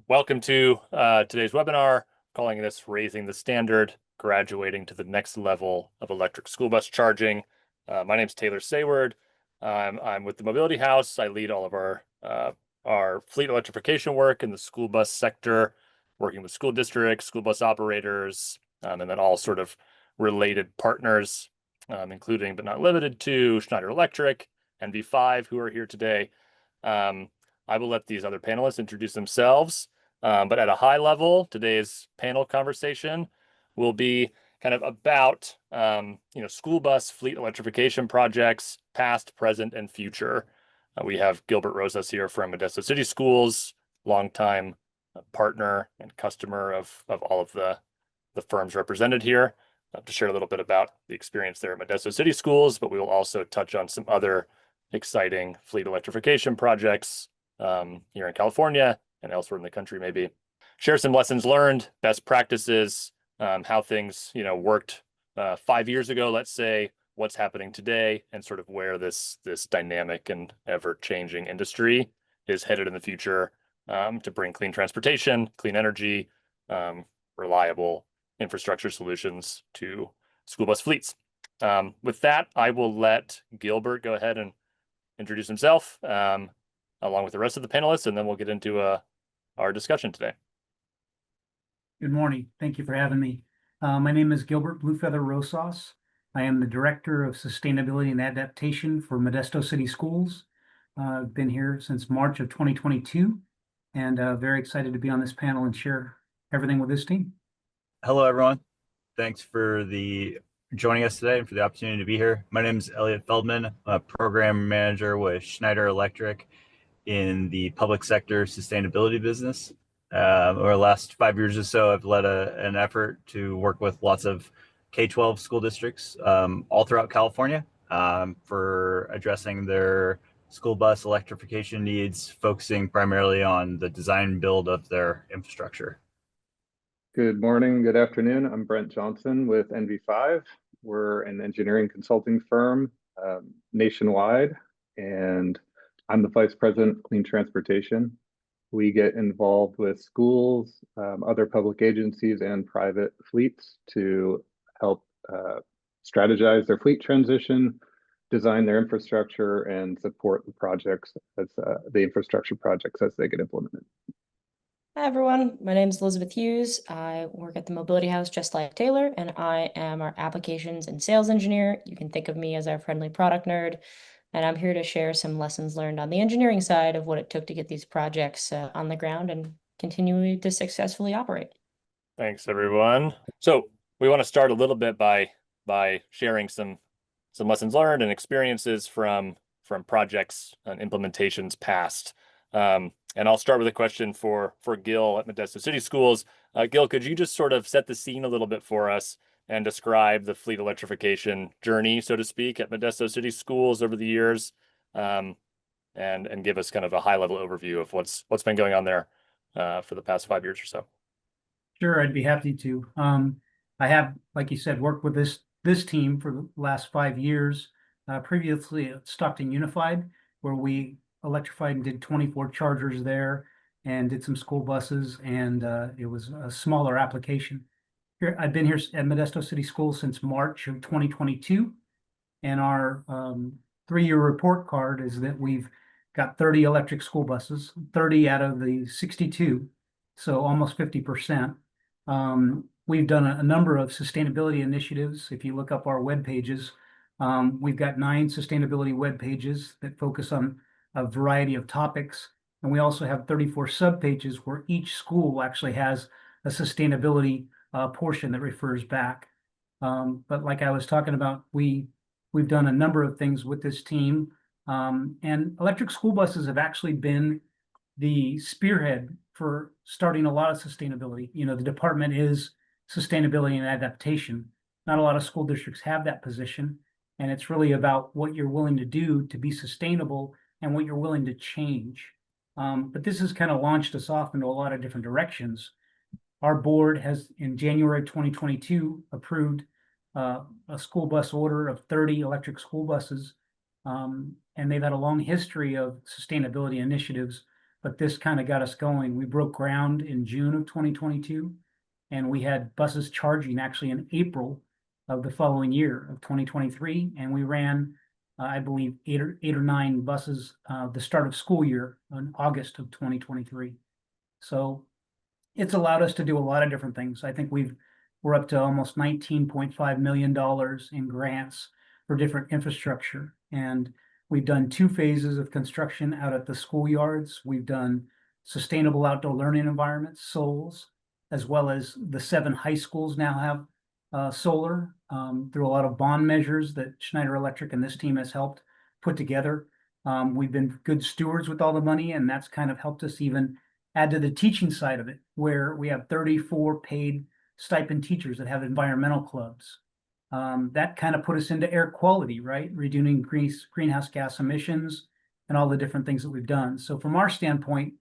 Welcome to today's webinar, calling this Raising the Standard, Graduating to the Next Level of Electric School Bus Charging. My name is Taylor Sayward. I'm with the Mobility House. I lead all of our fleet electrification work in the school bus sector, working with school districts, school bus operators, and then all sort of related partners, including but not limited to Schneider Electric, NV5, who are here today. I will let these other panelists introduce themselves. But at a high level, today's panel conversation will be kind of about school bus fleet electrification projects, past, present, and future. We have Gilbert Rosas here from Modesto City Schools, longtime partner and customer of all of the firms represented here, to share a little bit about the experience there at Modesto City Schools, but we will also touch on some other exciting fleet electrification projects here in California and elsewhere in the country, maybe. Share some lessons learned, best practices, how things worked 5 years ago, let's say, what's happening today, and sort of where this dynamic and ever-changing industry is headed in the future, to bring clean transportation, clean energy, reliable infrastructure solutions to school bus fleets. With that, I will let Gilbert go ahead and introduce himself, along with the rest of the panelists, and then we'll get into our discussion today. Good morning. Thank you for having me. My name is Gilbert Bluefeather Rosas. I am the Director of Sustainability and Adaptation for Modesto City Schools. I've been here since March of 2022, and very excited to be on this panel and share everything with this team. Hello, everyone. Thanks for joining us today and for the opportunity to be here. My name is Elliott Feldman, a program manager with Schneider Electric in the public sector sustainability business. Over the last 5 years or so, I've led an effort to work with lots of K-12 school districts all throughout California for addressing their school bus electrification needs, focusing primarily on the design and build of their infrastructure. Good morning, good afternoon. I'm Brent Johnson with NV5. We're an engineering consulting firm nationwide, and I'm the Vice President of Clean Transportation. We get involved with schools, other public agencies, and private fleets to help strategize their fleet transition, design their infrastructure, and support the projects as the infrastructure projects as they get implemented. Hi, everyone. My name is Elizabeth Hughes. I work at the Mobility House just like Taylor, and I am our applications and sales engineer. You can think of me as our friendly product nerd. And I'm here to share some lessons learned on the engineering side of what it took to get these projects on the ground and continue to successfully operate. Thanks, everyone. So we want to start a little bit by sharing some lessons learned and experiences from projects and implementations past. And I'll start with a question for Gil at Modesto City Schools. Gil, could you just sort of set the scene a little bit for us and describe the fleet electrification journey, so to speak, at Modesto City Schools over the years, and give us kind of a high-level overview of what's been going on there for the past 5 years or so? Sure, I'd be happy to. I have, like you said, worked with this team for the last 5 years. Previously at Stockton Unified, where we electrified and did 24 chargers there and did some school buses, and it was a smaller application. I've been here at Modesto City Schools since March of 2022, and our 3-year report card is that we've got 30 electric school buses, 30 out of the 62, so almost 50%. We've done a number of sustainability initiatives. If you look up our web pages, we've got 9 sustainability web pages that focus on a variety of topics, and we also have 34 sub pages where each school actually has a sustainability portion that refers back. But like I was talking about, we've done a number of things with this team, and electric school buses have actually been the spearhead for starting a lot of sustainability. The department is sustainability and adaptation. Not a lot of school districts have that position, and it's really about what you're willing to do to be sustainable and what you're willing to change. But this has kind of launched us off into a lot of different directions. Our board has, in January 2022, approved a school bus order of 30 electric school buses, and they've had a long history of sustainability initiatives but this kind of got us going. We broke ground in June of 2022, and we had buses charging actually in April of the following year of 2023, and we ran, I believe, eight or nine buses the start of school year in August of 2023. So it's allowed us to do a lot of different things. I think we're up to almost $19.5 million in grants for different infrastructure. And we've done 2 phases of construction out at the schoolyards. We've done sustainable outdoor learning environments, SOLs, as well as the 7 high schools now have solar through a lot of bond measures that Schneider Electric and this team has helped put together. We've been good stewards with all the money, and that's kind of helped us even add to the teaching side of it, where we have 34 paid stipend teachers that have environmental clubs. That kind of put us into air quality, right? Reducing greenhouse gas emissions and all the different things that we've done. So from our standpoint,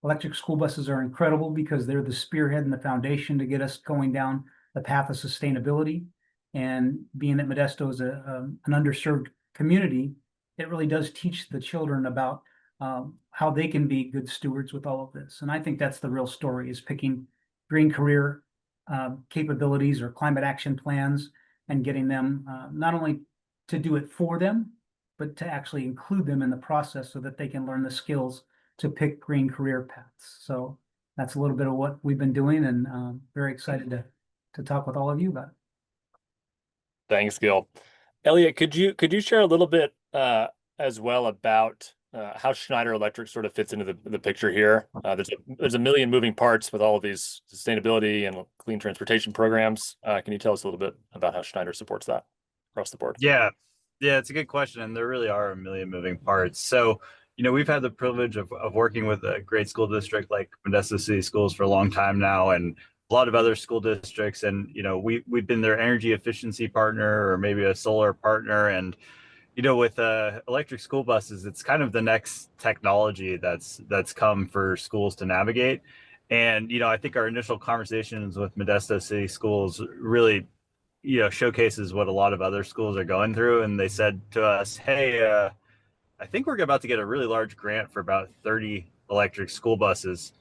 electric school buses are incredible because they're the spearhead and the foundation to get us going down the path of sustainability. And being that Modesto is an underserved community, it really does teach the children about how they can be good stewards with all of this. And I think that's the real story, is picking green career capabilities or climate action plans and getting them not only to do it for them, but to actually include them in the process so that they can learn the skills to pick green career paths. So that's a little bit of what we've been doing, and very excited to talk with all of you about it. Thanks, Gil. Elliott, could you share a little bit as well about how Schneider Electric sort of fits into the picture here? There's a million moving parts with all of these sustainability and clean transportation programs. Can you tell us a little bit about how Schneider supports that across the board? Yeah, it's a good question, and there really are a million moving parts. So, we've had the privilege of working with a great school district like Modesto City Schools for a long time now, and a lot of other school districts. And, we've been their energy efficiency partner or maybe a solar partner. And, with electric school buses, it's kind of the next technology that's come for schools to navigate. And, I think our initial conversations with Modesto City Schools really, showcases what a lot of other schools are going through. And they said to us, hey, I think we're about to get a really large grant for about 30 electric school buses,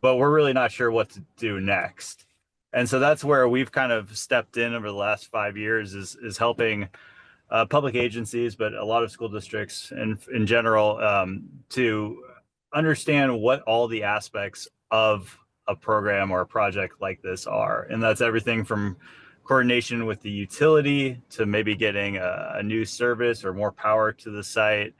but we're really not sure what to do next. And so that's where we've kind of stepped in over the last 5 years, is helping public agencies, but a lot of school districts and in general, to understand what all the aspects of a program or a project like this are. And that's everything from coordination with the utility to maybe getting a new service or more power to the site.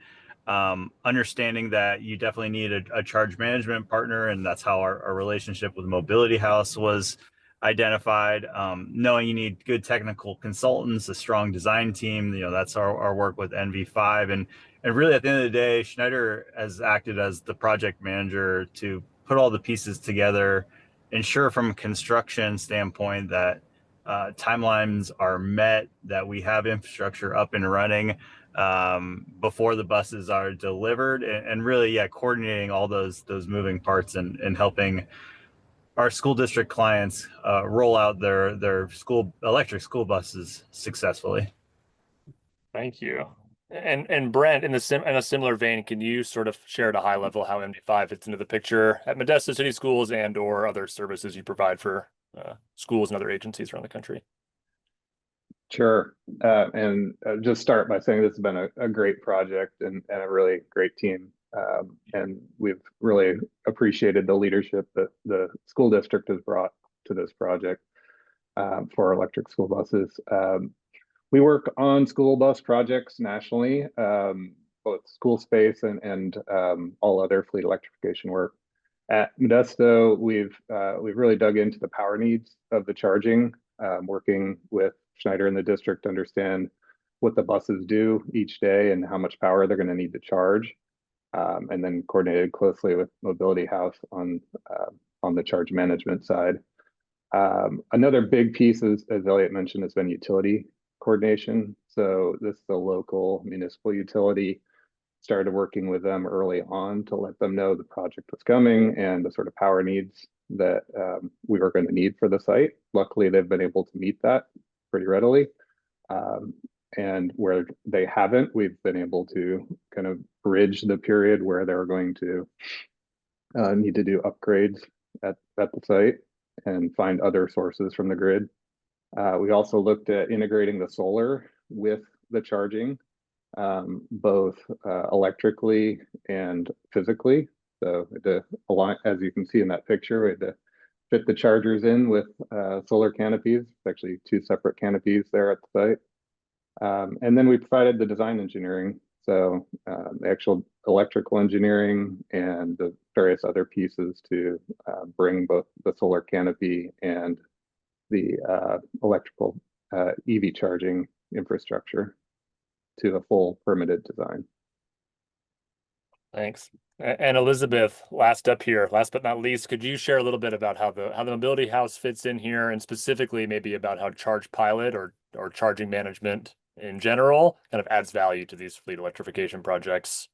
Understanding that you definitely need a charge management partner, and that's how our relationship with Mobility House was identified. Knowing you need good technical consultants, a strong design team, that's our work with NV5. And really at the end of the day, Schneider has acted as the project manager to put all the pieces together, ensure from a construction standpoint that timelines are met, that we have infrastructure up and running before the buses are delivered, and really, coordinating all those moving parts and helping our school district clients roll out their electric school buses successfully. Thank you. And Brent, in a similar vein, can you sort of share at a high level how MD5 fits into the picture at Modesto City Schools and or other services you provide for schools and other agencies around the country? Sure. And just start by saying this has been a great project and a really great team. And we've really appreciated the leadership that the school district has brought to this project for electric school buses. We work on school bus projects nationally, both school space and all other fleet electrification work. At Modesto, we've really dug into the power needs of the charging, working with Schneider in the district to understand what the buses do each day and how much power they're going to need to charge, and then coordinated closely with Mobility House on the charge management side. Another big piece, as Elliott mentioned, has been utility coordination. So this is the local municipal utility. Started working with them early on to let them know the project was coming and the sort of power needs that we were going to need for the site. Luckily, they've been able to meet that pretty readily. And where they haven't, we've been able to kind of bridge the period where they're going to need to do upgrades at the site and find other sources from the grid. We also looked at integrating the solar with the charging, both electrically and physically. So to align, as you can see in that picture, we had to fit the chargers in with solar canopies. It's actually 2 separate canopies there at the site. And then we provided the design engineering. So the actual electrical engineering and the various other pieces to bring both the solar canopy and the electrical EV charging infrastructure to a full permitted design. Thanks. And Elizabeth, last up here, last but not least, could you share a little bit about how the mobility house fits in here, and specifically maybe about how Charge Pilot or charging management in general kind of adds value to these fleet electrification projects?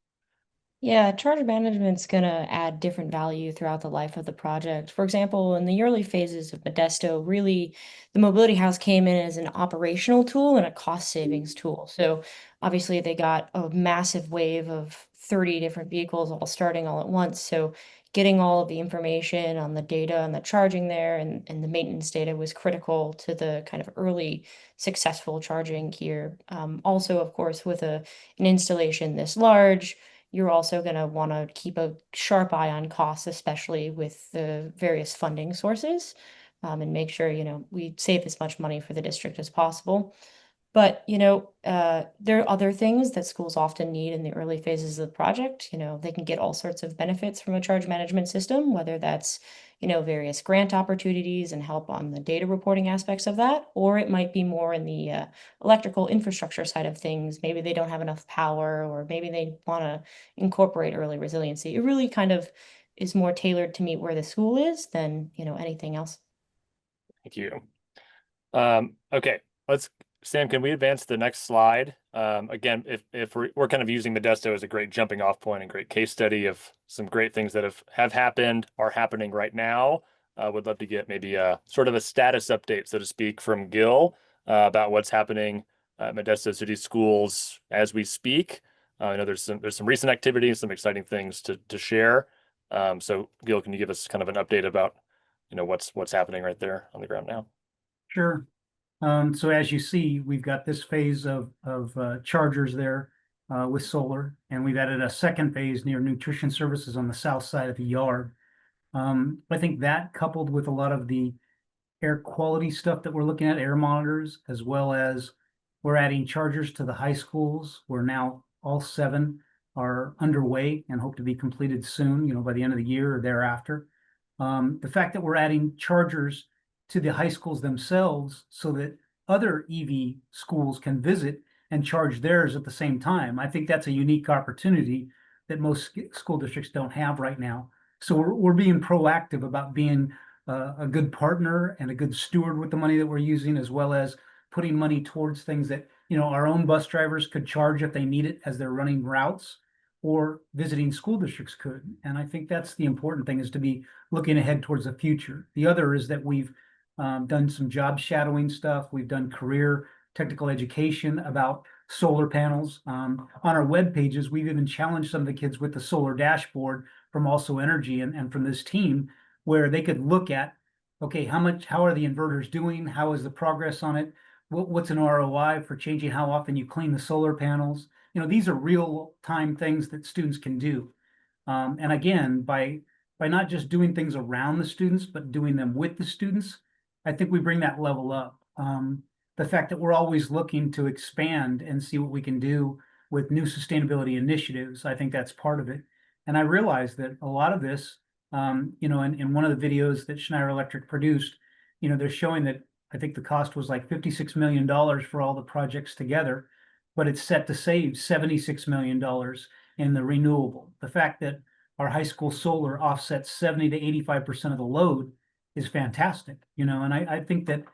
Yeah, charge management's gonna add different value throughout the life of the project. For example, in the early phases of Modesto, really the mobility house came in as an operational tool and a cost savings tool. So obviously they got a massive wave of 30 different vehicles all starting all at once. So getting all of the information on the data and the charging there and the maintenance data was critical to the kind of early successful charging here. Also, of course, with an installation this large, you're also going to want to keep a sharp eye on costs, especially with the various funding sources, and make sure, we save as much money for the district as possible. But, there are other things that schools often need in the early phases of the project. They can get all sorts of benefits from a charge management system, whether that's, various grant opportunities and help on the data reporting aspects of that, or it might be more in the electrical infrastructure side of things. Maybe they don't have enough power, or maybe they want to incorporate early resiliency. It really kind of is more tailored to meet where the school is than, anything else. Thank you. Okay, Sam, can we advance to the next slide? Again, if we're kind of using Modesto as a great jumping off point and great case study of some great things that have happened, are happening right now. Would love to get maybe a sort of a status update, so to speak, from Gil about what's happening at Modesto City Schools as we speak. I know there's some recent activity and some exciting things to share. So Gil, can you give us kind of an update about what's happening right there on the ground now? Sure. So as you see, we've got this phase of chargers there with solar, and we've added a second phase near nutrition services on the south side of the yard. I think that, coupled with a lot of the air quality stuff that we're looking at, air monitors, as well as we're adding chargers to the high schools. We're now all 7 are underway and hope to be completed soon, by the end of the year or thereafter. The fact that we're adding chargers to the high schools themselves so that other EV schools can visit and charge theirs at the same time, I think that's a unique opportunity that most school districts don't have right now. So we're being proactive about being a good partner and a good steward with the money that we're using, as well as putting money towards things that, our own bus drivers could charge if they need it as they're running routes, or visiting school districts could. And I think that's the important thing, is to be looking ahead towards the future. The other is that we've done some job shadowing stuff. We've done career technical education about solar panels. On our web pages, we've even challenged some of the kids with the solar dashboard from Also Energy and from this team, where they could look at, okay, how are the inverters doing? How is the progress on it? What's an ROI for changing how often you clean the solar panels? These are real time things that students can do. And again, by not just doing things around the students, but doing them with the students, I think we bring that level up. The fact that we're always looking to expand and see what we can do with new sustainability initiatives, I think that's part of it. And I realize that a lot of this, in one of the videos that Schneider Electric produced, they're showing that I think the cost was like $56 million for all the projects together, but it's set to save $76 million in the renewable. The fact that our high school solar offsets 70 to 85% of the load is fantastic, and I think that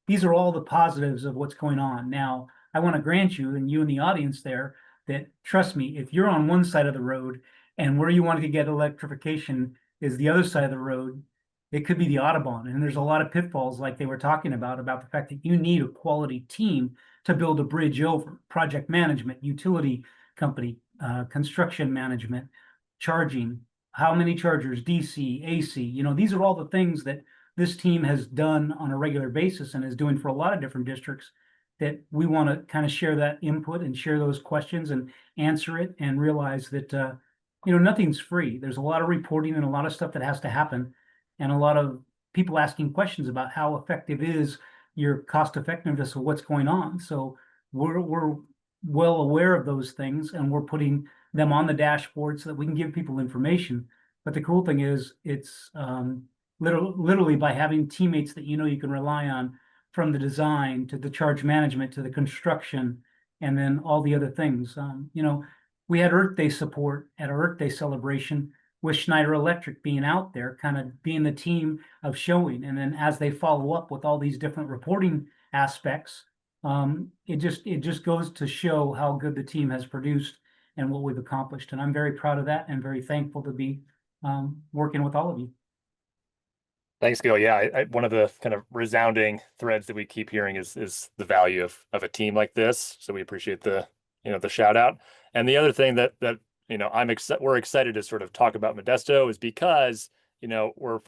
these are all the positives of what's going on. Now, I want to grant you, and you in the audience there, that trust me, if you're on one side of the road and where you want to get electrification is the other side of the road, it could be the Autobahn. And there's a lot of pitfalls, like they were talking about the fact that you need a quality team to build a bridge over: project management, utility company, construction management, charging, how many chargers, DC, AC, these are all the things that this team has done on a regular basis and is doing for a lot of different districts, that we want to kind of share that input and share those questions and answer it, and realize that, nothing's free. There's a lot of reporting and a lot of stuff that has to happen, and a lot of people asking questions about how effective is your cost effectiveness of what's going on. So we're well aware of those things, and we're putting them on the dashboard so that we can give people information. But the cool thing is, it's literally by having teammates that you can rely on, from the design to the charge management to the construction, and then all the other things. We had Earth Day support at our Earth Day celebration, with Schneider Electric being out there, kind of being the team of showing. And then as they follow up with all these different reporting aspects, it just goes to show how good the team has produced and what we've accomplished. And I'm very proud of that, and very thankful to be working with all of you. Thanks, Gil. Yeah, one of the kind of resounding threads that we keep hearing is the value of a team like this. So we appreciate the shout out. And the other thing that we're excited to sort of talk about Modesto is because we're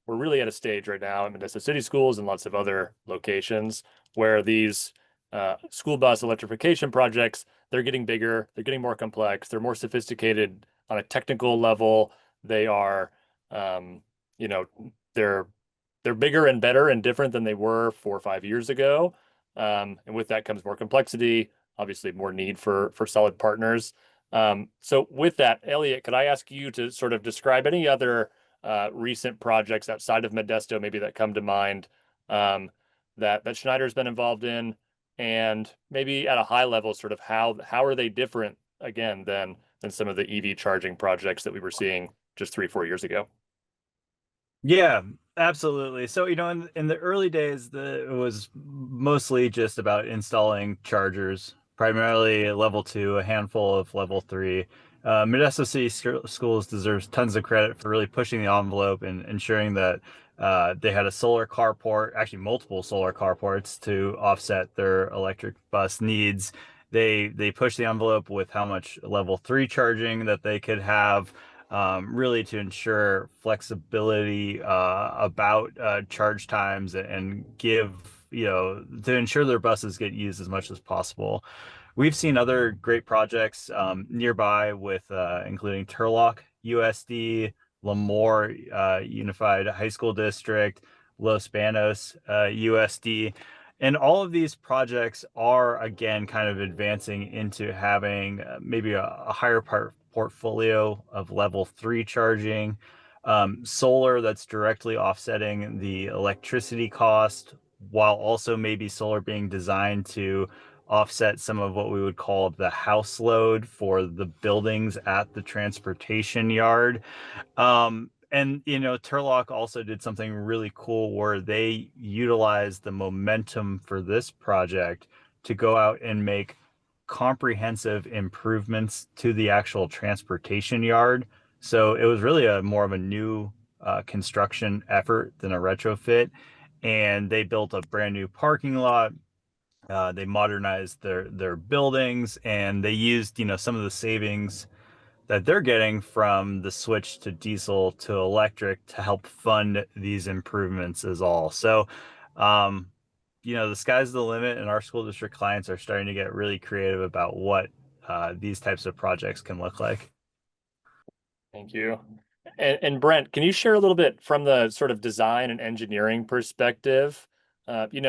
really at a stage right now in Modesto City Schools and lots of other locations where these school bus electrification projects, they're getting bigger, they're getting more complex, they're more sophisticated on a technical level. They are they're bigger and better and different than they were 4 or 5 years ago. And with that comes more complexity, obviously more need for solid partners. So with that, Elliott, could I ask you to sort of describe any other recent projects outside of Modesto, maybe that come to mind, that Schneider's been involved in, and maybe at a high level, sort of how are they different again than some of the EV charging projects that we were seeing just 3 or 4 years ago? Yeah, absolutely. So, in the early days, it was mostly just about installing chargers, primarily level 2, a handful of level 3. Modesto City Schools deserves tons of credit for really pushing the envelope and ensuring that they had a solar carport, actually multiple solar carports, to offset their electric bus needs. They pushed the envelope with how much level 3 charging that they could have. Really to ensure flexibility about charge times, and to ensure their buses get used as much as possible. We've seen other great projects nearby with including Turlock USD, Lemoore Unified High School District, Los Banos USD. And all of these projects are, again, kind of advancing into having maybe a higher portfolio of level 3 charging, solar that's directly offsetting the electricity cost, while also maybe solar being designed to offset some of what we would call the house load for the buildings at the transportation yard. And Turlock also did something really cool where they utilized the momentum for this project to go out and make comprehensive improvements to the actual transportation yard. So it was really more of a new construction effort than a retrofit. And they built a brand new parking lot. They modernized their buildings, and they used some of the savings that they're getting from the switch to diesel to electric to help fund these improvements as all. So, the sky's the limit, and our school district clients are starting to get really creative about what these types of projects can look like. Thank you. And Brent, can you share a little bit from the sort of design and engineering perspective? We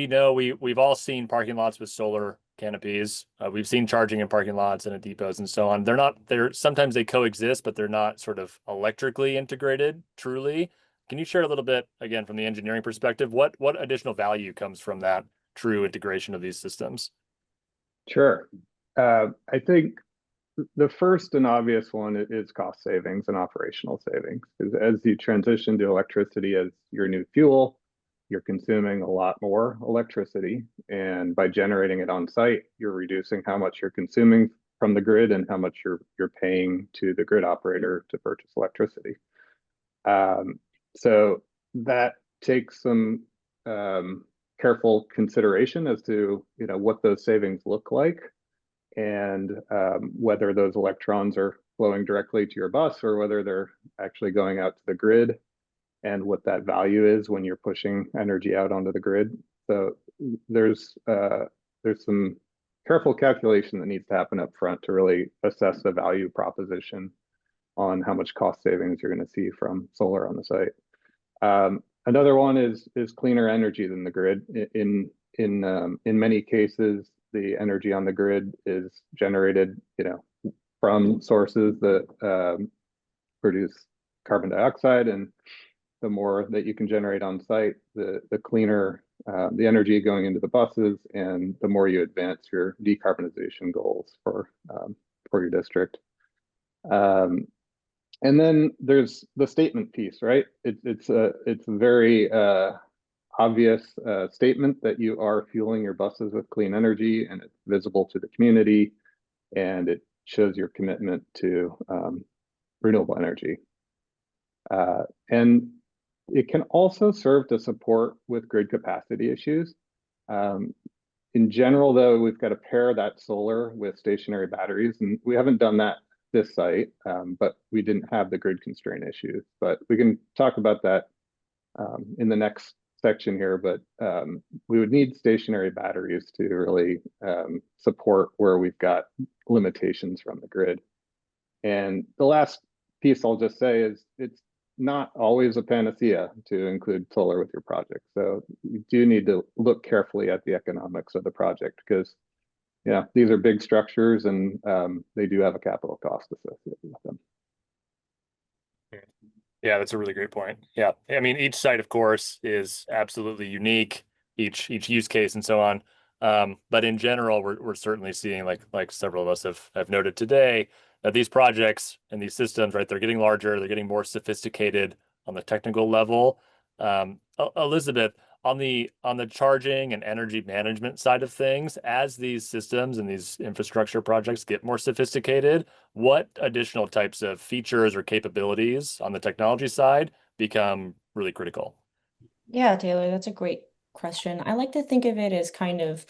know we've all seen parking lots with solar canopies. We've seen charging in parking lots and at depots and so on. Sometimes they coexist, but they're not sort of electrically integrated truly. Can you share a little bit, again, from the engineering perspective, what additional value comes from that true integration of these systems? Sure. I think the first and obvious one is cost savings and operational savings. As you transition to electricity as your new fuel, you're consuming a lot more electricity. And by generating it on site, you're reducing how much you're consuming from the grid and how much you're paying to the grid operator to purchase electricity. So that takes some careful consideration as to what those savings look like, and whether those electrons are flowing directly to your bus or whether they're actually going out to the grid, and what that value is when you're pushing energy out onto the grid. So there's some careful calculation that needs to happen up front to really assess the value proposition on how much cost savings you're going to see from solar on the site. Another one is cleaner energy than the grid. In many cases, the energy on the grid is generated, from sources that produce carbon dioxide, and the more that you can generate on site, the cleaner the energy going into the buses, and the more you advance your decarbonization goals for your district. And then there's the statement piece, right? It's a very obvious statement that you are fueling your buses with clean energy, and it's visible to the community, and it shows your commitment to renewable energy. And it can also serve to support with grid capacity issues. In general, though, we've got to pair that solar with stationary batteries, and we haven't done that this site, but we didn't have the grid constraint issues. But we can talk about that in the next section here, but we would need stationary batteries to really support where we've got limitations from the grid. And the last piece I'll just say is it's not always a panacea to include solar with your project. So you do need to look carefully at the economics of the project, because these are big structures, and they do have a capital cost associated with them. Yeah, that's a really great point. Yeah, I mean, each site, of course, is absolutely unique, each use case and so on. But in general, we're certainly seeing, like several of us have noted today, that these projects and these systems, right, they're getting larger, they're getting more sophisticated on the technical level. Elizabeth, on the charging and energy management side of things, as these systems and these infrastructure projects get more sophisticated, what additional types of features or capabilities on the technology side become really critical? Yeah, Taylor, that's a great question. I like to think of it as kind of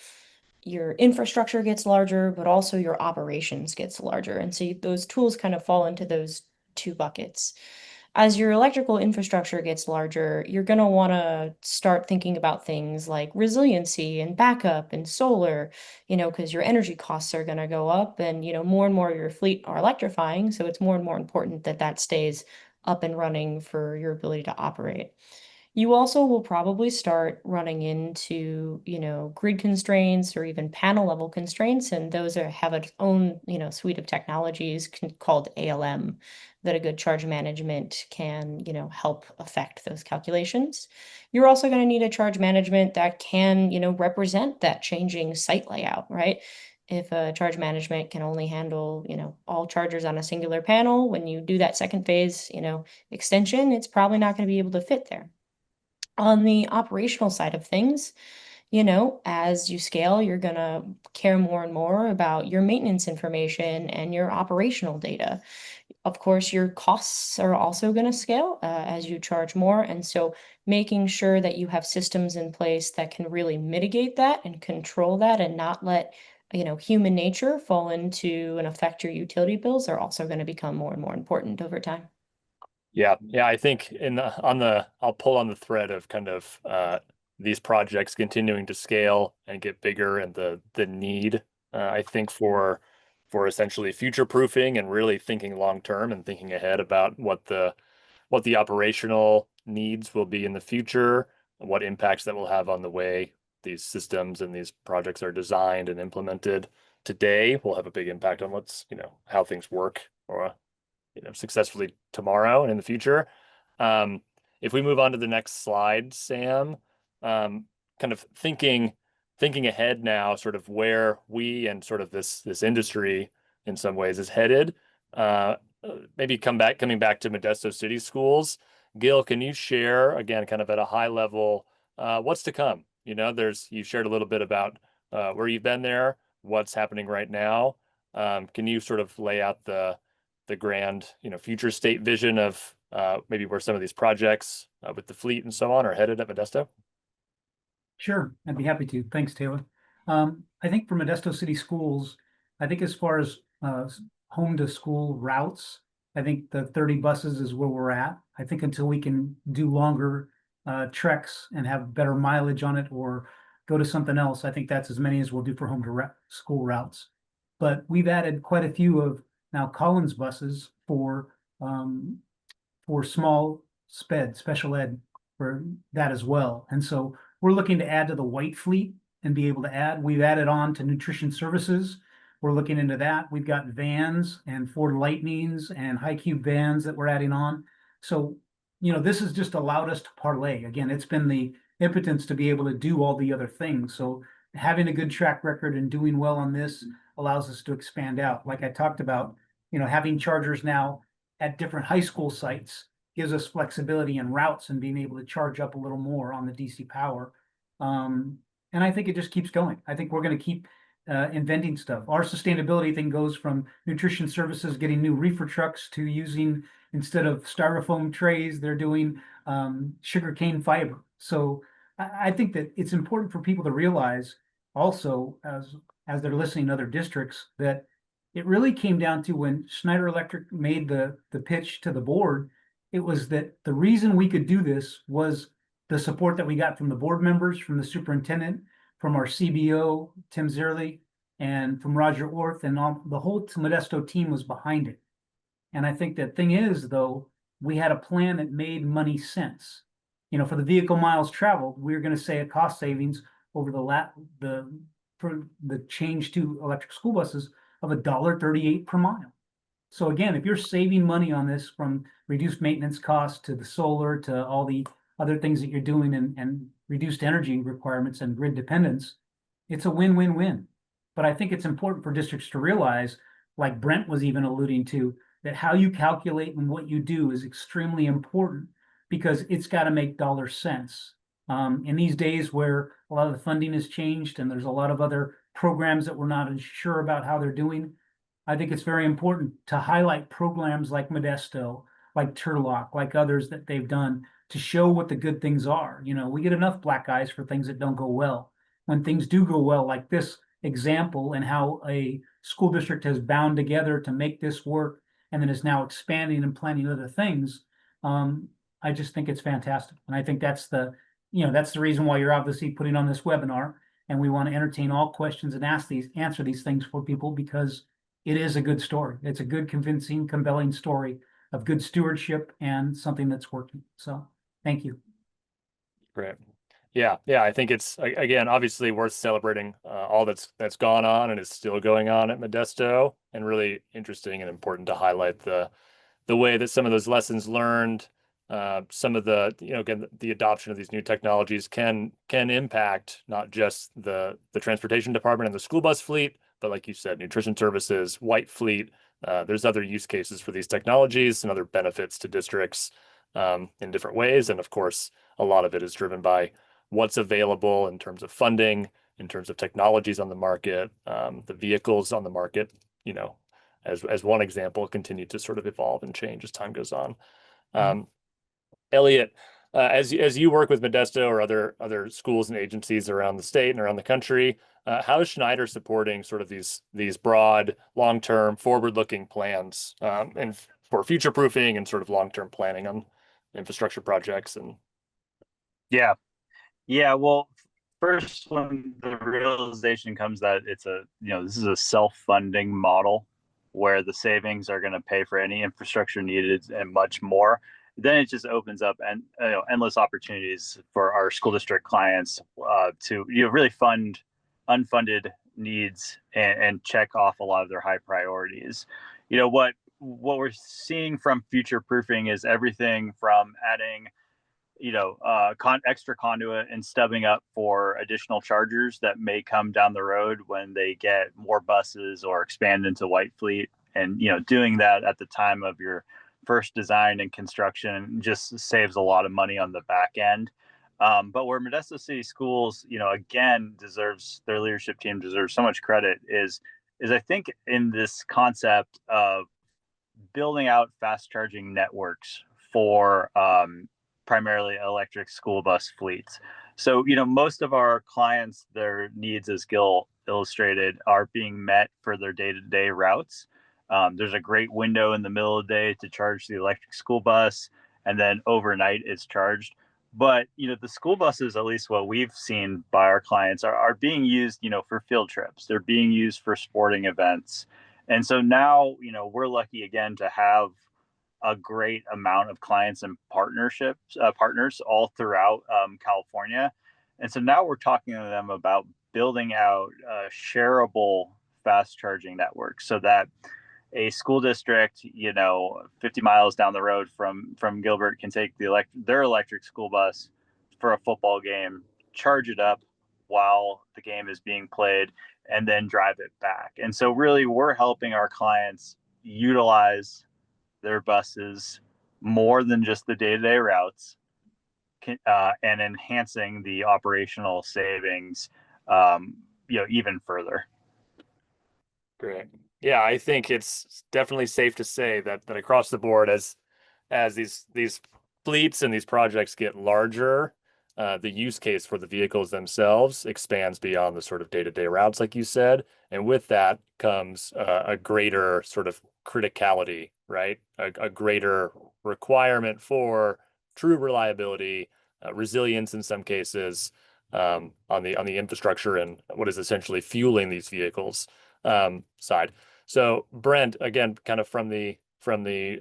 your infrastructure gets larger, but also your operations gets larger. And so those tools kind of fall into those two buckets. As your electrical infrastructure gets larger, you're going to want to start thinking about things like resiliency and backup and solar, because your energy costs are going to go up, and, more and more of your fleet are electrifying. So it's more and more important that that stays up and running for your ability to operate. You also will probably start running into, grid constraints or even panel level constraints, and those have its own, suite of technologies called ALM that a good charge management can, help affect those calculations. You're also going to need a charge management that can, represent that changing site layout, right? If a charge management can only handle, all chargers on a singular panel, when you do that second phase, extension, it's probably not going to be able to fit there. On the operational side of things, as you scale, you're going to care more and more about your maintenance information and your operational data. Of course, your costs are also going to scale as you charge more. And so making sure that you have systems in place that can really mitigate that and control that and not let, human nature fall into and affect your utility bills are also going to become more and more important over time. Yeah, I think I'll pull on the thread of kind of these projects continuing to scale and get bigger, and the need I think for essentially future proofing and really thinking long term and thinking ahead about what the operational needs will be in the future, and what impacts that will have on the way these systems and these projects are designed and implemented today will have a big impact on how things work or successfully tomorrow and in the future. If we move on to the next slide, Sam, kind of thinking ahead now, sort of where we and sort of this industry in some ways is headed. Maybe coming back to Modesto City Schools. Gil, can you share again, kind of at a high level, what's to come? You shared a little bit about where you've been there, what's happening right now. Can you sort of lay out the grand, future state vision of maybe where some of these projects with the fleet and so on are headed at Modesto? Sure, I'd be happy to. Thanks, Taylor. I think for Modesto City Schools, I think as far as home to school routes. I think the 30 buses is where we're at. I think until we can do longer treks and have better mileage on it or go to something else, I think that's as many as we'll do for home to school routes. But we've added quite a few of now Collins buses for small special ed for that as well. And so we're looking to add to the white fleet and be able to add. We've added on to nutrition services. We're looking into that. We've got vans and Ford Lightnings and high cube vans that we're adding on. So, this has just allowed us to parlay. Again, it's been the impotence to be able to do all the other things. So having a good track record and doing well on this allows us to expand out. Like I talked about, having chargers now at different high school sites gives us flexibility in routes and being able to charge up a little more on the DC power. And I think it just keeps going. I think we're going to keep inventing stuff. Our sustainability thing goes from nutrition services getting new reefer trucks to using, instead of styrofoam trays, they're doing sugarcane fiber. So I think that it's important for people to realize also, as they're listening to other districts, that it really came down to when Schneider Electric made the pitch to the board. It was that the reason we could do this was the support that we got from the board members, from the superintendent, from our CBO, Tim Zierle, and from Roger Orth, and the whole Modesto team was behind it. And I think the thing is, though, we had a plan that made money sense. For the vehicle miles traveled, we were going to say a cost savings over for the change to electric school buses of $1.38 per mile. So again, if you're saving money on this, from reduced maintenance costs to the solar to all the other things that you're doing and reduced energy requirements and grid dependence, it's a win-win-win. But I think it's important for districts to realize, like Brent was even alluding to, that how you calculate and what you do is extremely important, because it's got to make dollar sense. In these days where a lot of the funding has changed and there's a lot of other programs that we're not sure about how they're doing, I think it's very important to highlight programs like Modesto, like Turlock, like others that they've done, to show what the good things are. We get enough black eyes for things that don't go well. When things do go well, like this example, and how a school district has bound together to make this work and then is now expanding and planning other things, I just think it's fantastic. And I think that's the reason why you're obviously putting on this webinar, and we want to entertain all questions and answer these things for people, because it is a good story. It's a good, convincing, compelling story of good stewardship and something that's working. So thank you. Great. Yeah. I think it's, again, obviously worth celebrating all that's gone on and is still going on at Modesto, and really interesting and important to highlight the way that some of those lessons learned, some of the, again, the adoption of these new technologies can impact not just the transportation department and the school bus fleet, but like you said, nutrition services, white fleet. There's other use cases for these technologies and other benefits to districts in different ways. And of course, a lot of it is driven by what's available in terms of funding, in terms of technologies on the market, the vehicles on the market, as one example, continue to sort of evolve and change as time goes on. Elliott, as you work with Modesto or other schools and agencies around the state and around the country, how is Schneider supporting sort of these broad, long-term, forward-looking plans and for future-proofing and sort of long-term planning on infrastructure projects? And yeah. Well, first, when the realization comes that it's this is a self-funding model where the savings are going to pay for any infrastructure needed and much more, then it just opens up endless opportunities for our school district clients to really fund unfunded needs and check off a lot of their high priorities. What we're seeing from future proofing is everything from adding extra conduit and stubbing up for additional chargers that may come down the road when they get more buses or expand into white fleet, and doing that at the time of your first design and construction just saves a lot of money on the back end. But where Modesto City Schools, again, their leadership team deserves so much credit is I think in this concept of building out fast charging networks for primarily electric school bus fleets. So, most of our clients, their needs, as Gil illustrated, are being met for their day-to-day routes. There's a great window in the middle of the day to charge the electric school bus, and then overnight it's charged. But the school buses, at least what we've seen by our clients, are being used for field trips. They're being used for sporting events. And so now we're lucky again to have a great amount of clients and partners all throughout California. And so now we're talking to them about building out shareable fast charging networks so that a school district 50 miles down the road from Gilbert can take their electric school bus for a football game, charge it up while the game is being played, and then drive it back. And so really we're helping our clients utilize their buses more than just the day-to-day routes, and enhancing the operational savings even further. Great. Yeah, I think it's definitely safe to say that across the board, as these fleets and these projects get larger, the use case for the vehicles themselves expands beyond the sort of day-to-day routes, like you said. And with that comes a greater sort of criticality, right? A greater requirement for true reliability, resilience in some cases, on the infrastructure and what is essentially fueling these vehicles side. So Brent, again, kind of from the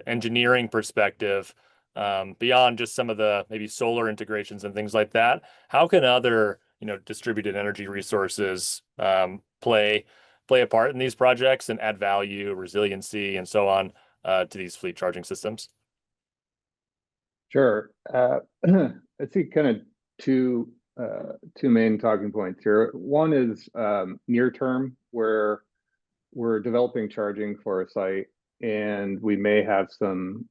engineering perspective, beyond just some of the maybe solar integrations and things like that, how can other distributed energy resources play a part in these projects and add value, resiliency, and so on to these fleet charging systems? Sure. I see kind of two main talking points here. One is near term, where we're developing charging for a site and we may have some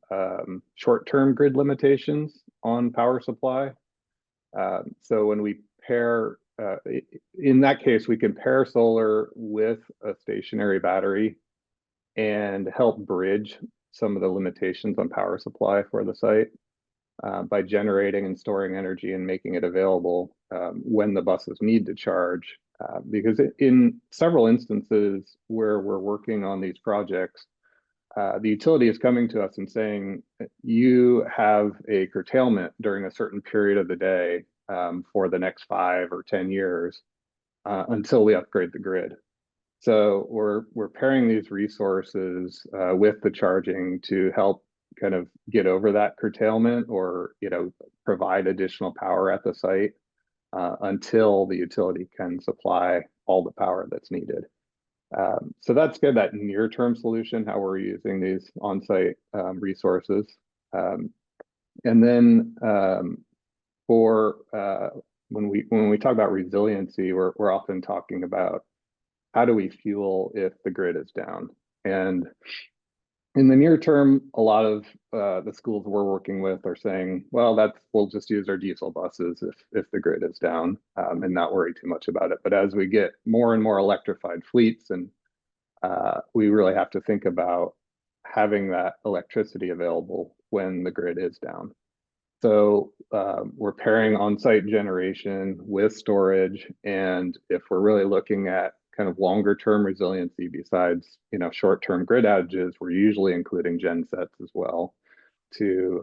short-term grid limitations on power supply. So when we pair, in that case, we can pair solar with a stationary battery and help bridge some of the limitations on power supply for the site by generating and storing energy and making it available when the buses need to charge. Because in several instances where we're working on these projects, the utility is coming to us and saying, you have a curtailment during a certain period of the day for the next 5 or 10 years until we upgrade the grid. So we're pairing these resources with the charging to help kind of get over that curtailment or provide additional power at the site until the utility can supply all the power that's needed. So that's good, that near-term solution, how we're using these on-site resources. And then for when we talk about resiliency, we're often talking about how do we fuel if the grid is down. And in the near term, a lot of the schools we're working with are saying, well, we'll just use our diesel buses if the grid is down and not worry too much about it. But as we get more and more electrified fleets, and we really have to think about having that electricity available when the grid is down. So we're pairing on-site generation with storage. And if we're really looking at kind of longer term resiliency besides short-term grid outages, we're usually including gen sets as well to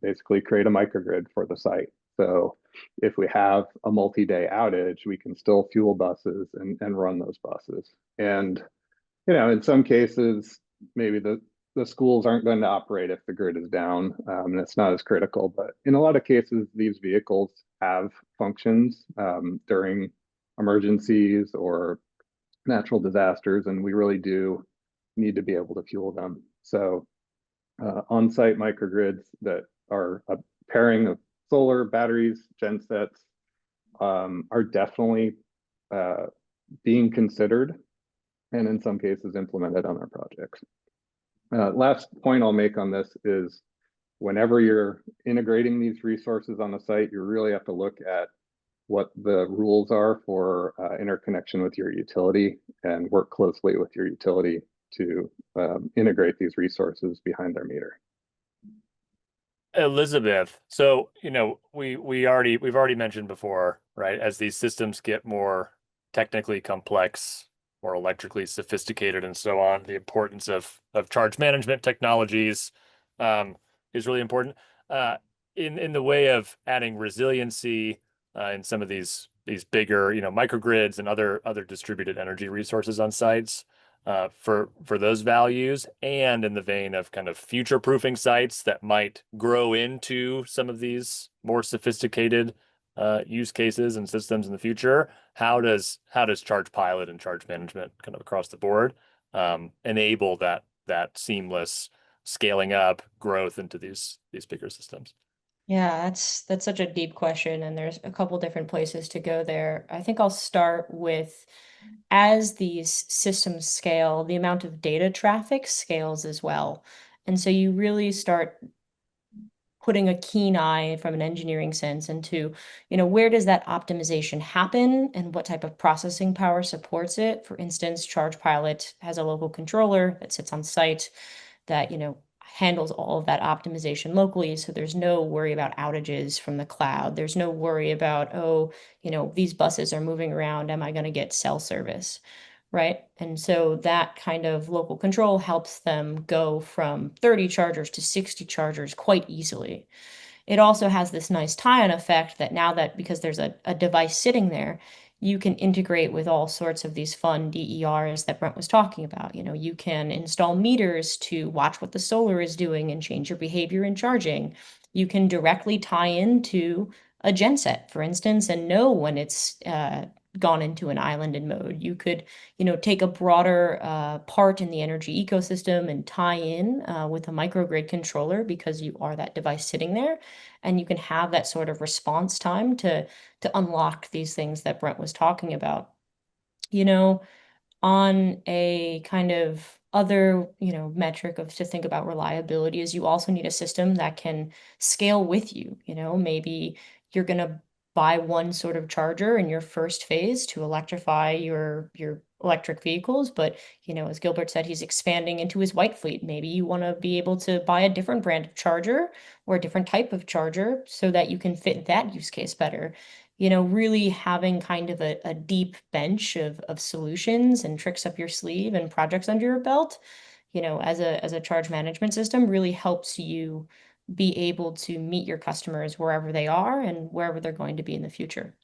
basically create a microgrid for the site. So if we have a multi-day outage, we can still fuel buses and run those buses. And in some cases, maybe the schools aren't going to operate if the grid is down, and it's not as critical. But in a lot of cases, these vehicles have functions during emergencies or natural disasters, and we really do need to be able to fuel them. So on-site microgrids that are a pairing of solar, batteries, gen sets are definitely being considered and in some cases implemented on our projects. Last point I'll make on this is whenever you're integrating these resources on the site, you really have to look at what the rules are for interconnection with your utility and work closely with your utility to integrate these resources behind their meter. Elizabeth, so we've already mentioned before, right? As these systems get more technically complex, more electrically sophisticated and so on. The importance of charge management technologies is really important. In the way of adding resiliency in some of these bigger, microgrids and other distributed energy resources on sites for those values, and in the vein of kind of future-proofing sites that might grow into some of these more sophisticated use cases and systems in the future. How does charge pilot and charge management kind of across the board enable that seamless scaling up growth into these bigger systems? Yeah, that's such a deep question, and there's a couple different places to go there. I think I'll start with, as these systems scale, the amount of data traffic scales as well. And so you really start putting a keen eye from an engineering sense into, where does that optimization happen and what type of processing power supports it? For instance, Charge Pilot has a local controller that sits on site that, handles all of that optimization locally. So there's no worry about outages from the cloud. There's no worry about, these buses are moving around. Am I going to get cell service? Right. And so that kind of local control helps them go from 30 chargers to 60 chargers quite easily. It also has this nice tie-on effect that now that, because there's a device sitting there, you can integrate with all sorts of these fun DERs that Brent was talking about. You can install meters to watch what the solar is doing and change your behavior in charging. You can directly tie into a genset, for instance, and know when it's gone into an islanded mode. You could, take a broader part in the energy ecosystem and tie in with a microgrid controller, because you are that device sitting there, and you can have that sort of response time to unlock these things that Brent was talking about. On a kind of other, metric of to think about reliability is you also need a system that can scale with you. Maybe you're going to buy one sort of charger in your first phase to electrify your electric vehicles, but as Gilbert said, he's expanding into his white fleet. Maybe you want to be able to buy a different brand of charger or a different type of charger so that you can fit that use case better. Really having kind of a deep bench of solutions and tricks up your sleeve and projects under your belt, as a charge management system, really helps you be able to meet your customers wherever they are and wherever they're going to be in the future.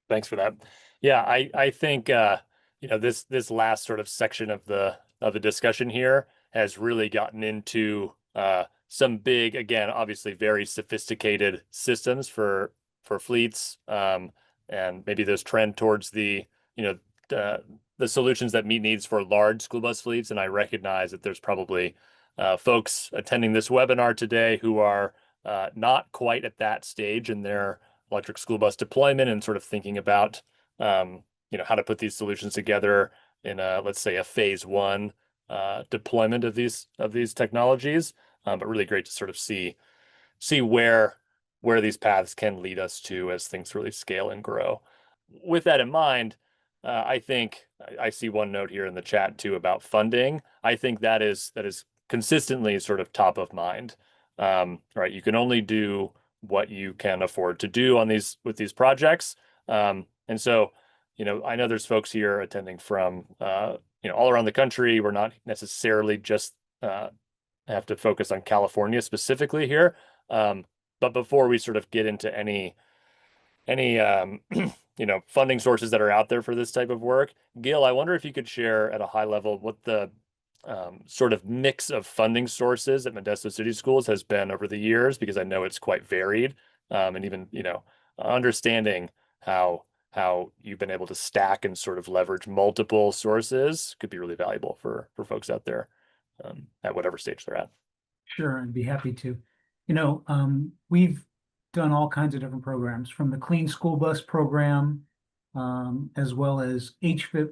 Thanks for that. Yeah, I think this last sort of section of the discussion here has really gotten into some big, again, obviously very sophisticated systems for fleets, and maybe this trend towards the solutions that meet needs for large school bus fleets. And I recognize that there's probably folks attending this webinar today who are not quite at that stage in their electric school bus deployment and sort of thinking about how to put these solutions together in let's say a phase one deployment of these technologies. But really great to sort of see where these paths can lead us to as things really scale and grow. With that in mind, I think I see one note here in the chat too about funding. I think that is consistently sort of top of mind. Right, you can only do what you can afford to do with these projects, and so I know there's folks here attending from all around the country. We're not necessarily just have to focus on California specifically here. But before we sort of get into any funding sources that are out there for this type of work, Gil, I wonder if you could share at a high level what the sort of mix of funding sources at Modesto City Schools has been over the years, because I know it's quite varied, and even understanding how you've been able to stack and sort of leverage multiple sources could be really valuable for folks out there at whatever stage they're at. Sure, I'd be happy to. We've done all kinds of different programs, from the Clean School Bus program, as well as HVIP,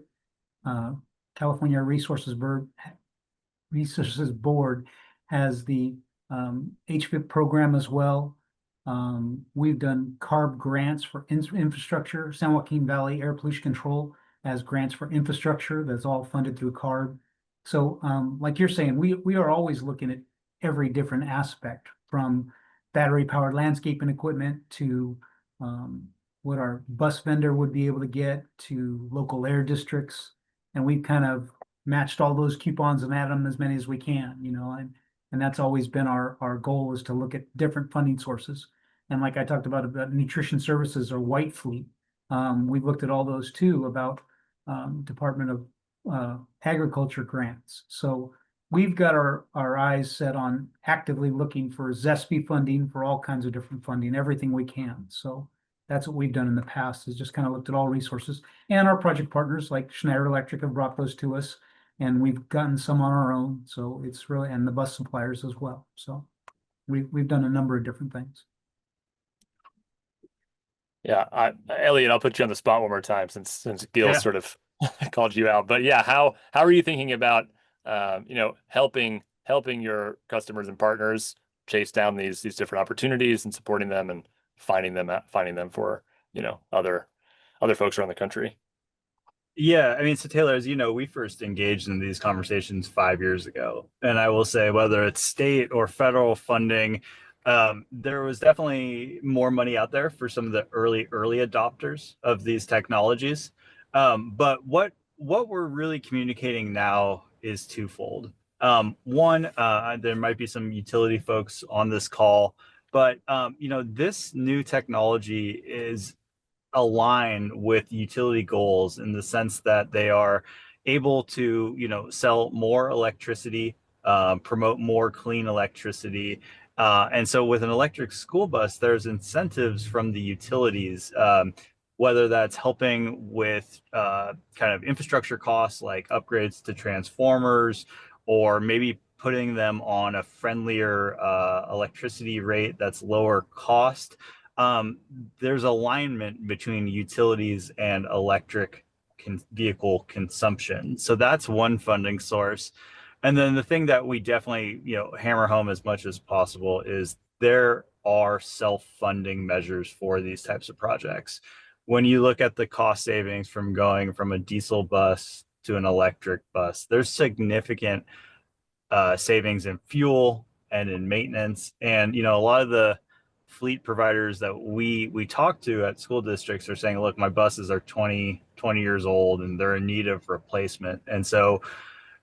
California Resources Board has the HVIP program as well. We've done CARB grants for infrastructure. San Joaquin Valley Air Pollution Control has grants for infrastructure that's all funded through CARB. So like you're saying, we are always looking at every different aspect, from battery powered landscaping equipment to what our bus vendor would be able to get to local air districts. And we kind of matched all those coupons and added them as many as we can, and that's always been our goal, is to look at different funding sources. And like I talked about nutrition services or white fleet, we've looked at all those too, about Department of Agriculture grants. So we've got our eyes set on actively looking for ZESP funding for all kinds of different funding, everything we can. So that's what we've done in the past, is just kind of looked at all resources. And our project partners like Schneider Electric have brought those to us, and we've gotten some on our own. So it's really, and the bus suppliers as well. So we've done a number of different things. Yeah, Elliott, I'll put you on the spot one more time since Gil Yeah. sort of called you out. But yeah, how are you thinking about helping your customers and partners chase down these different opportunities and supporting them and finding them for other folks around the country? Yeah, I mean, so Taylor, as you know, we first engaged in these conversations 5 years ago. And I will say, whether it's state or federal funding, there was definitely more money out there for some of the early adopters of these technologies. But what we're really communicating now is twofold. One, there might be some utility folks on this call, but this new technology is align with utility goals in the sense that they are able to, sell more electricity, promote more clean electricity. And so with an electric school bus, there's incentives from the utilities, whether that's helping with kind of infrastructure costs like upgrades to transformers, or maybe putting them on a friendlier electricity rate that's lower cost. There's alignment between utilities and electric vehicle consumption. So that's one funding source. And then the thing that we definitely, hammer home as much as possible is there are self-funding measures for these types of projects. When you look at the cost savings from going from a diesel bus to an electric bus, there's significant savings in fuel and in maintenance. And, a lot of the fleet providers that we talk to at school districts are saying, look, my buses are 20 years old and they're in need of replacement. And so,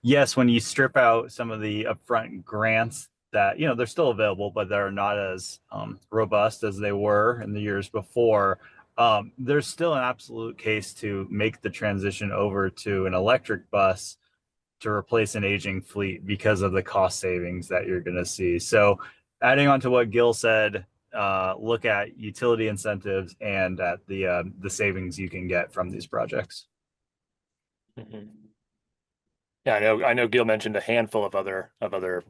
yes, when you strip out some of the upfront grants that, they're still available, but they're not as robust as they were in the years before, there's still an absolute case to make the transition over to an electric bus to replace an aging fleet because of the cost savings that you're going to see. So adding on to what Gil said, look at utility incentives and at the savings you can get from these projects. Mm-hmm. Yeah, I know Gil mentioned a handful of other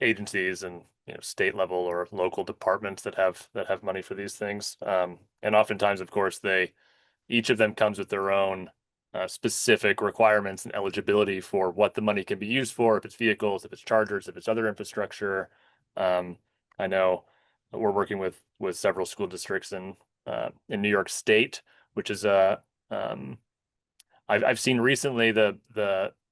agencies and state level or local departments that have money for these things. And oftentimes, of course, each of them comes with their own specific requirements and eligibility for what the money can be used for, if it's vehicles, if it's chargers, if it's other infrastructure. I know we're working with several school districts in New York State, which is I've seen recently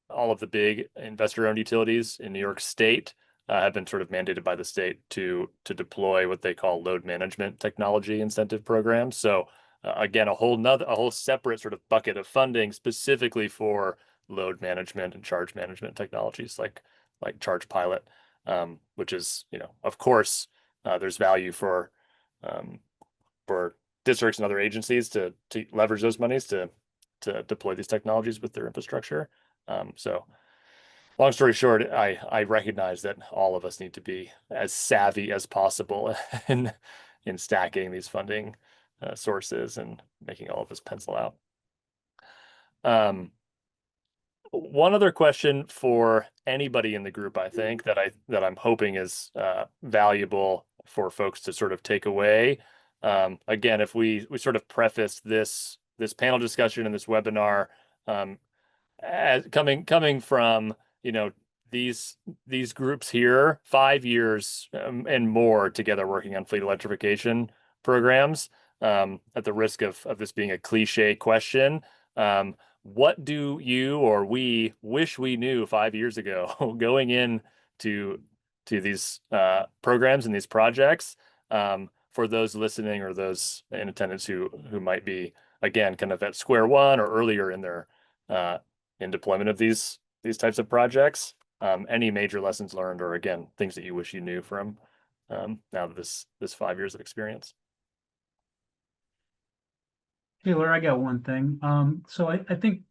all of the big investor-owned utilities in New York State have been sort of mandated by the state to deploy what they call load management technology incentive programs. So again, a whole separate sort of bucket of funding specifically for load management and charge management technologies like Charge Pilot, which is, of course, there's value for districts and other agencies to leverage those monies to deploy these technologies with their infrastructure. So long story short, I recognize that all of us need to be as savvy as possible in stacking these funding sources and making all of this pencil out. One other question for anybody in the group, I think that I'm hoping is valuable for folks to sort of take away. Again, if we sort of preface this panel discussion and this webinar as coming from these groups here, 5 years and more together working on fleet electrification programs. At the risk of this being a cliche question, what do you or we wish we knew 5 years ago going in to these programs and these projects for those listening or those in attendance who might be, again, kind of at square one or earlier in their in deployment of these types of projects, any major lessons learned, or again, things that you wish you knew from now that this 5 years of experience? Taylor, I got one thing. So I think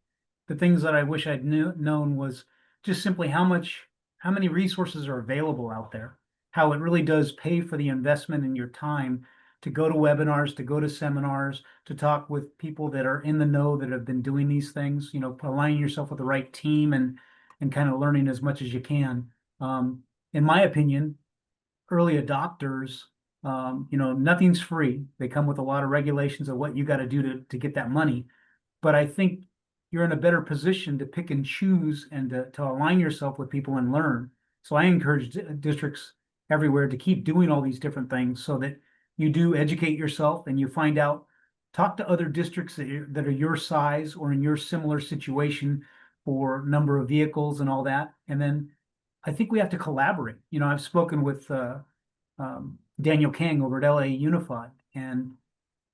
the things that I wish I'd known was just simply how many resources are available out there, how it really does pay for the investment in your time to go to webinars, to go to seminars, to talk with people that are in the know that have been doing these things, you know, aligning yourself with the right team and kind of learning as much as you can. In my opinion, early adopters, you know, nothing's free. They come with a lot of regulations of what you got to do to get that money. But I think you're in a better position to pick and choose and to align yourself with people and learn. So I encourage districts everywhere to keep doing all these different things so that you do educate yourself and you find out, talk to other districts that are your size or in your similar situation for number of vehicles and all that. And then I think we have to collaborate. You know, I've spoken with Daniel Kang over at LA Unified, and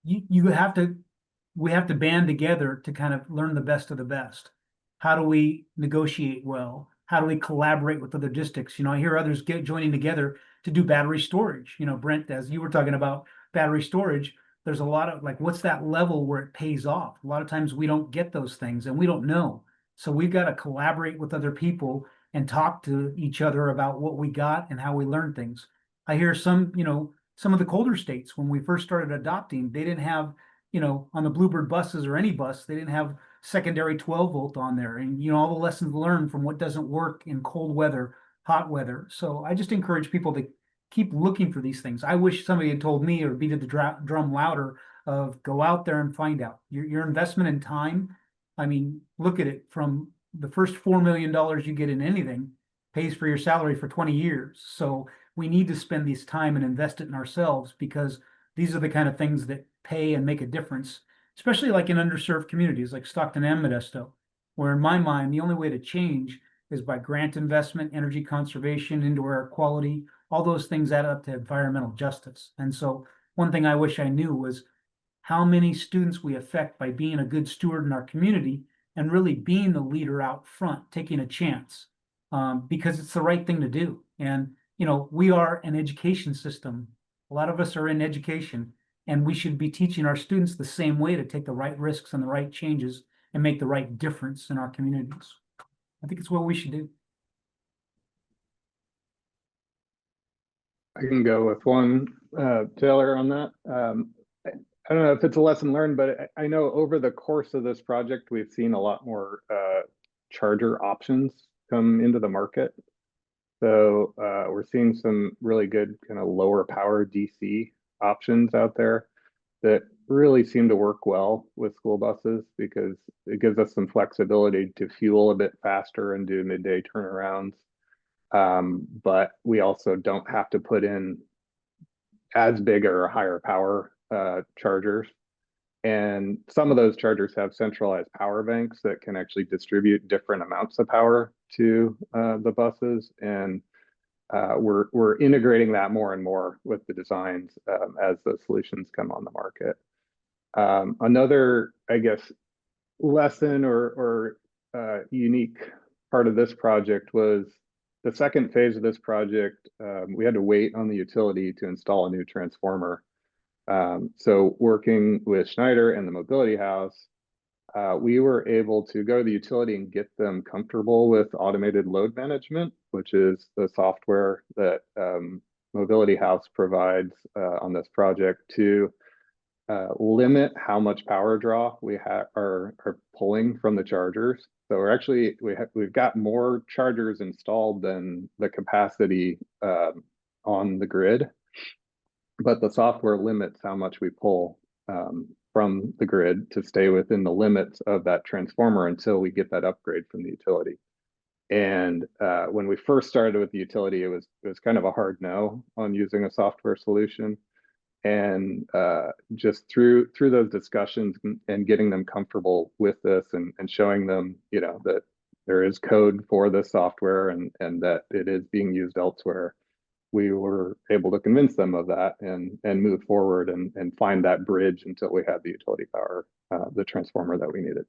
we have to band together to kind of learn the best of the best. How do we negotiate well? How do we collaborate with other districts? You know, I hear others joining together to do battery storage. You know, Brent, as you were talking about battery storage, there's a lot of like, what's that level where it pays off? A lot of times we don't get those things and we don't know. So we've got to collaborate with other people and talk to each other about what we got and how we learn things. I hear some, you know, some of the colder states, when we first started adopting, they didn't have, you know, on the Bluebird buses or any bus, they didn't have secondary 12 volt on there. And, you know, all the lessons learned from what doesn't work in cold weather, hot weather. So I just encourage people to keep looking for these things. I wish somebody had told me or beat the drum louder of go out there and find out your investment in time. I mean, look at it from the first $4 million you get in anything pays for your salary for 20 years. So we need to spend this time and invest it in ourselves because these are the kind of things that pay and make a difference, especially like in underserved communities like Stockton and Modesto, where in my mind, the only way to change is by grant investment, energy conservation, indoor air quality, all those things add up to environmental justice. And so one thing I wish I knew was how many students we affect by being a good steward in our community and really being the leader out front, taking a chance, because it's the right thing to do. And, you know, we are an education system. A lot of us are in education, and we should be teaching our students the same way to take the right risks and the right changes and make the right difference in our communities. I think it's what we should do. I can go with one, Taylor, on that. I don't know if it's a lesson learned, but I know over the course of this project, we've seen a lot more charger options come into the market. So we're seeing some really good kind of lower power DC options out there that really seem to work well with school buses because it gives us some flexibility to fuel a bit faster and do midday turnarounds. But we also don't have to put in as big or higher power chargers. And some of those chargers have centralized power banks that can actually distribute different amounts of power to the buses. And we're integrating that more and more with the designs as those solutions come on the market. Another, I guess, lesson or unique part of this project was the second phase of this project. We had to wait on the utility to install a new transformer. So working with Schneider and the Mobility House, we were able to go to the utility and get them comfortable with automated load management, which is the software that Mobility House provides on this project to limit how much power draw we are pulling from the chargers. So we're actually we've got more chargers installed than the capacity on the grid, but the software limits how much we pull from the grid to stay within the limits of that transformer until we get that upgrade from the utility. And when we first started with the utility, it was kind of a hard no on using a software solution. And just through those discussions and getting them comfortable with this and showing them, you know, that there is code for this software and that it is being used elsewhere, we were able to convince them of that and move forward and find that bridge until we had the utility power, the transformer that we needed.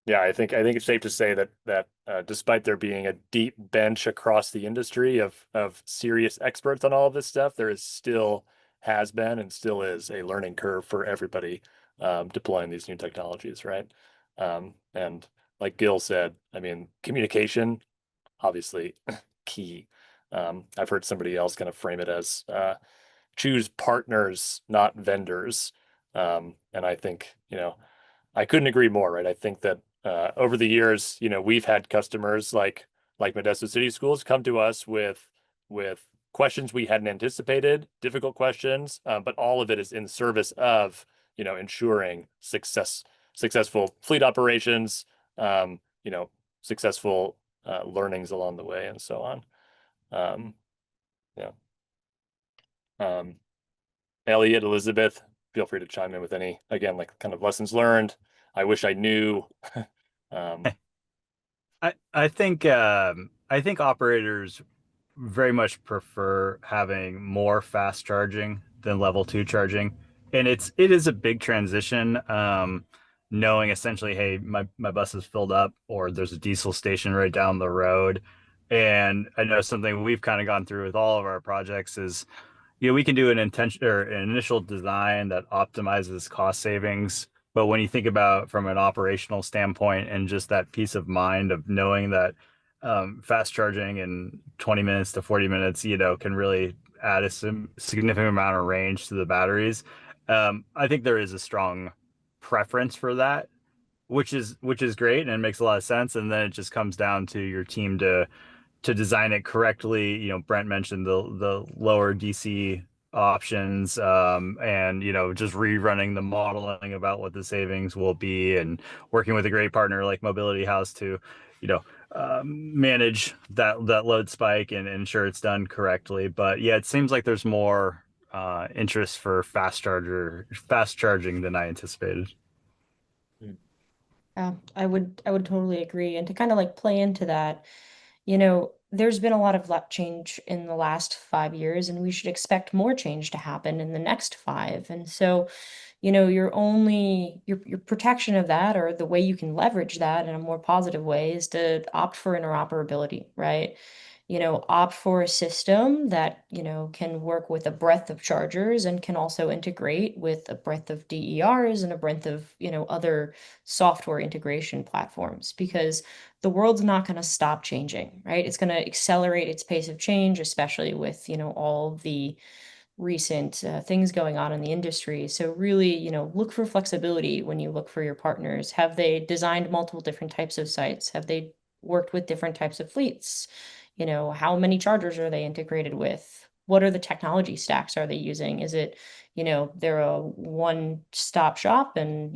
Yeah, I think it's safe to say that despite there being a deep bench across the industry of serious experts on all of this stuff, there is still has been and still is a learning curve for everybody deploying these new technologies, right? And like Gil said, I mean, communication, obviously key. I've heard somebody else kind of frame it as choose partners, not vendors. And I think, I couldn't agree more, right? I think that over the years, we've had customers like Modesto City Schools come to us with questions we hadn't anticipated, difficult questions, but all of it is in service of ensuring successful fleet operations, successful learnings along the way, and so on. Yeah. Elliott, Elizabeth, feel free to chime in with any, again, like kind of lessons learned. I wish I knew. I think operators very much prefer having more fast charging than level 2 charging, and it is a big transition. Knowing essentially, hey, my bus is filled up, or there's a diesel station right down the road. And I know something we've kind of gone through with all of our projects is, we can do an initial design that optimizes cost savings. But when you think about from an operational standpoint and just that peace of mind of knowing that fast charging in 20 minutes to 40 minutes, can really add a significant amount of range to the batteries. I think there is a strong preference for that, which is great, and it makes a lot of sense. And then it just comes down to your team to design it correctly. Brent mentioned the lower DC options, and just rerunning the modeling about what the savings will be, and working with a great partner like Mobility House to manage that load spike and ensure it's done correctly. But yeah, it seems like there's more interest for fast charging than I anticipated. Yeah, I would totally agree. And to kind of like play into that, there's been a lot of change in the last 5 years, and we should expect more change to happen in the next 5. And so, your protection of that, or the way you can leverage that in a more positive way, is to opt for interoperability, right? Opt for a system that, can work with a breadth of chargers and can also integrate with a breadth of DERs and a breadth of, other software integration platforms, because the world's not going to stop changing, right? It's going to accelerate its pace of change, especially with, all the recent things going on in the industry. So really, look for flexibility when you look for your partners. Have they designed multiple different types of sites? Have they worked with different types of fleets? How many chargers are they integrated with? What are the technology stacks are they using? Is it, they're a one-stop shop and,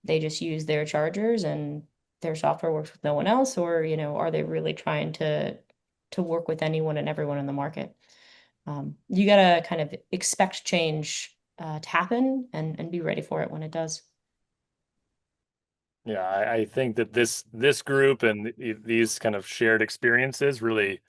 they just use their chargers and their software works with no one else? Or, are they really trying to work with anyone and everyone in the market? You gotta kind of expect change to happen and be ready for it when it does. Yeah, I think that this group and these kind of shared experiences really,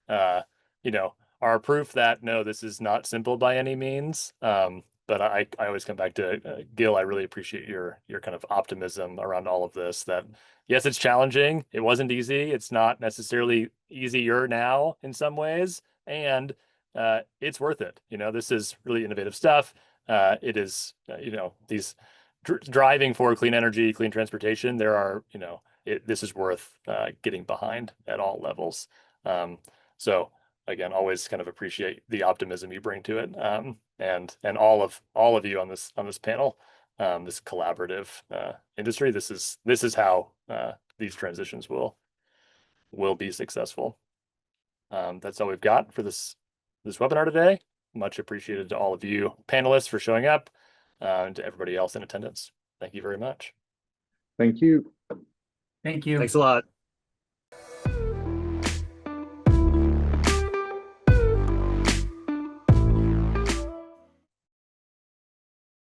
are proof that no, this is not simple by any means. But I always come back to Gil. I really appreciate your kind of optimism around all of this. That yes, it's challenging. It wasn't easy. It's not necessarily easier now in some ways, and it's worth it. This is really innovative stuff. It is, these driving for clean energy, clean transportation. There are, this is worth getting behind at all levels. So again, always kind of appreciate the optimism you bring to it, and all of you on this panel, this collaborative industry. This is how these transitions will be successful. That's all we've got for this webinar today. Much appreciated to all of you panelists for showing up, and to everybody else in attendance. Thank you very much. Thank you. Thank you. Thanks a lot.